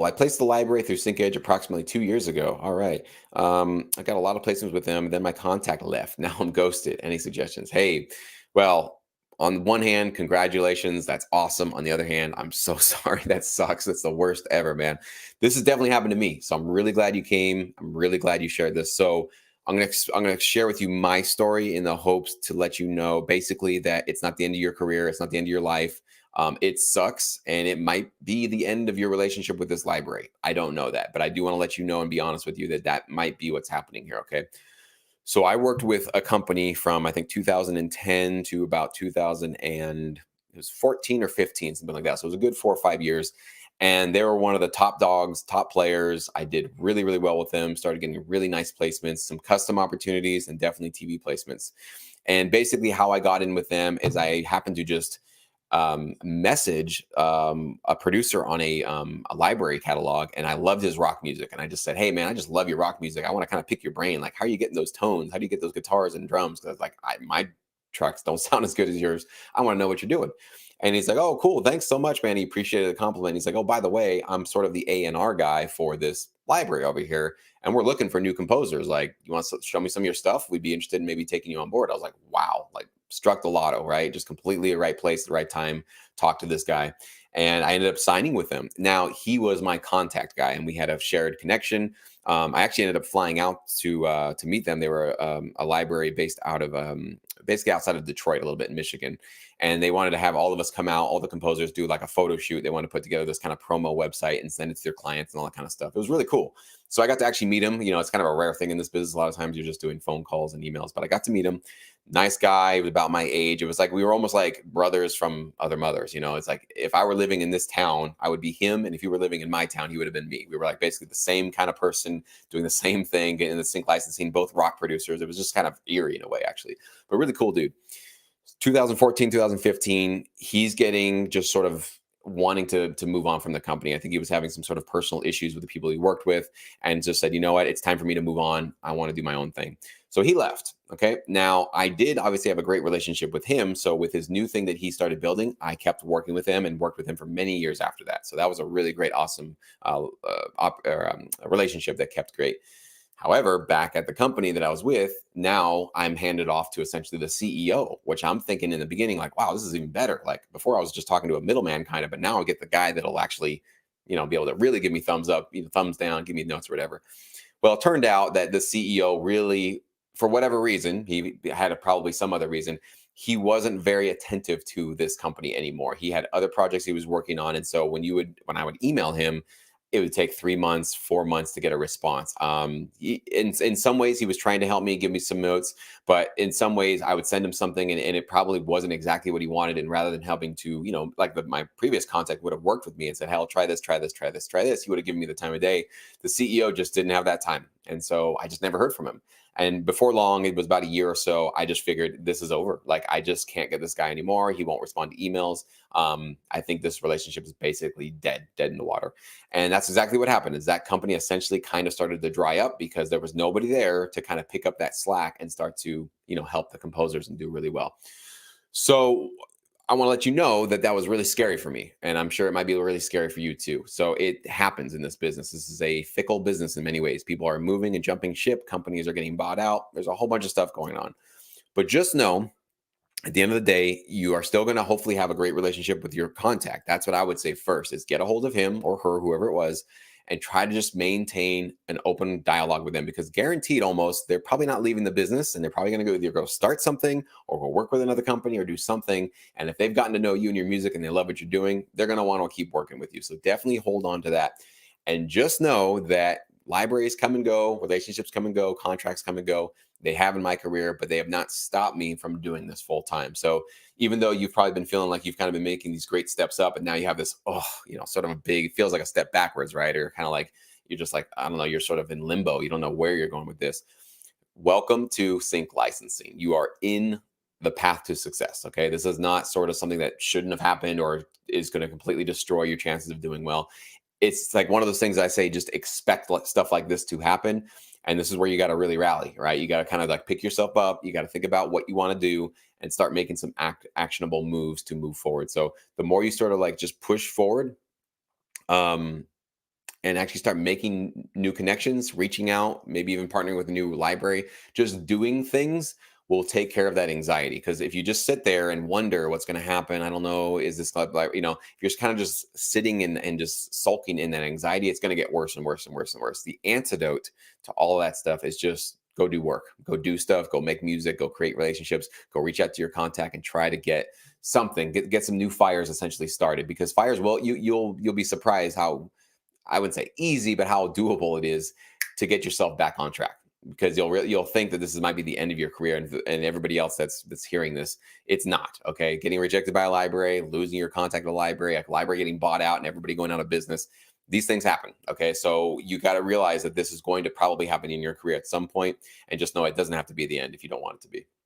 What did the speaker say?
Well, I placed the library through SyncEdge approximately 2 years ago. All right. I got a lot of placements with them. Then my contact left. Now I'm ghosted. Any suggestions? Hey, well, on one hand, congratulations. That's awesome. On the other hand, I'm so sorry. That sucks. That's the worst ever, man. This has definitely happened to me. So I'm really glad you came. I'm really glad you shared this. So I'm gonna share with you my story in the hopes to let you know basically that it's not the end of your career. It's not the end of your life. It sucks, and it might be the end of your relationship with this library. I don't know that, but I do want to let you know and be honest with you that that might be what's happening here. Okay. So I worked with a company from I think 2010 to about 2000 and it was 14 or 15, something like that. So it was a good 4 or 5 years. And they were one of the top dogs, top players. I did really, really well with them, started getting really nice placements, some custom opportunities, and definitely TV placements. And basically, how I got in with them is I happened to just message a producer on a library catalog, and I loved his rock music. And I just said, "Hey, man, I just love your rock music. I want to kind of pick your brain. Like, how are you getting those tones? How do you get those guitars and drums? Because like, my tracks don't sound as good as yours. I want to know what you're doing." And he's like, "Oh, cool. Thanks so much, man." He appreciated the compliment. He's like, "Oh, by the way, I'm sort of the A&R guy for this library over here, and we're looking for new composers. Like, you want to show me some of your stuff? We'd be interested in maybe taking you on board." I was like, wow, like struck the lotto, right? Just completely the right place, the right time. Talk to this guy. And I ended up signing with him. Now, he was my contact guy, and we had a shared connection. I actually ended up flying out to meet them. They were a library based out of basically outside of Detroit, a little bit in Michigan, and they wanted to have all of us come out, all the composers do like a photo shoot. They wanted to put together this kind of promo website and send it to their clients and all that kind of stuff. It was really cool. So I got to actually meet him. You know, it's kind of a rare thing in this business. A lot of times you're just doing phone calls and emails, but I got to meet him. Nice guy. He was about my age. It was like we were almost like brothers from other mothers. You know, it's like if I were living in this town, I would be him, and if he were living in my town, he would have been me. We were like basically the same kind of person doing the same thing, getting the sync licensing, both rock producers. It was just kind of eerie in a way, actually, but really cool dude. 2014, 2015, he's getting just sort of wanting to move on from the company. I think he was having some sort of personal issues with the people he worked with and just said, you know what, it's time for me to move on. I want to do my own thing. So he left. Okay. Now I did obviously have a great relationship with him. So with his new thing that he started building, I kept working with him and worked with him for many years after that. So that was a really great, awesome relationship that kept great. However, back at the company that I was with, now I'm handed off to essentially the CEO, which I'm thinking in the beginning, like, wow, this is even better. Like before I was just talking to a middleman kind of, but now I get the guy that'll actually, you know, be able to really give me thumbs up, thumbs down, give me notes or whatever. Well, it turned out that the CEO really, for whatever reason, he had probably some other reason, he wasn't very attentive to this company anymore. He had other projects he was working on. And so when I would email him, it would take 3 months, 4 months to get a response. In some ways, he was trying to help me, give me some notes, but in some ways, I would send him something, and it probably wasn't exactly what he wanted. And rather than helping to, like my previous contact would have worked with me and said, "Hell, try this, try this, try this, try this," he would have given me the time of day. The CEO just didn't have that time, and so I just never heard from him. And before long, it was about a year or so, I just figured this is over. Like, I just can't get this guy anymore. He won't respond to emails. I think this relationship is basically dead in the water. And that's exactly what happened is that company essentially kind of started to dry up because there was nobody there to kind of pick up that slack and start to, help the composers and do really well. So I want to let you know that that was really scary for me. And I'm sure it might be really scary for you too. So it happens in this business. This is a fickle business in many ways. People are moving and jumping ship. Companies are getting bought out. There's a whole bunch of stuff going on. But just know at the end of the day, you are still going to hopefully have a great relationship with your contact. That's what I would say first is get a hold of him or her, whoever it was, and try to just maintain an open dialogue with them because guaranteed almost they're probably not leaving the business and they're probably going to either go start something or go work with another company or do something. And if they've gotten to know you and your music and they love what you're doing, they're going to want to keep working with you. So definitely hold on to that. And just know that libraries come and go, relationships come and go, contracts come and go. They have in my career, but they have not stopped me from doing this full time. So even though you've probably been feeling like you've kind of been making these great steps up and now you have this, sort of a big, feels like a step backwards, right? Or kind of like, you're just like, I don't know, you're sort of in limbo. You don't know where you're going with this. Welcome to sync licensing. You are in the path to success. Okay. This is not sort of something that shouldn't have happened or is going to completely destroy your chances of doing well. It's like one of those things I say, just expect stuff like this to happen. And this is where you got to really rally, right? You got to kind of like pick yourself up. You got to think about what you want to do and start making some actionable moves to move forward. So the more you sort of like just push forward, and actually start making new connections, reaching out, maybe even partnering with a new library, just doing things will take care of that anxiety. Because if you just sit there and wonder what's going to happen, I don't know, is this like, if you're just kind of just sitting and just sulking in that anxiety, it's going to get worse and worse and worse and worse. The antidote to all of that stuff is just go do work, go do stuff, go make music, go create relationships, go reach out to your contact and try to get something, get some new fires essentially started, because fires will, you'll be surprised how, I wouldn't say easy, but how doable it is to get yourself back on track. Because you'll think that might be the end of your career, and everybody else that's hearing this, it's not. Okay, getting rejected by a library, losing your contact with a library getting bought out, and everybody going out of business. These things happen. Okay, so you got to realize that this is going to probably happen in your career at some point, and just know it doesn't have to be the end if you don't want it to be.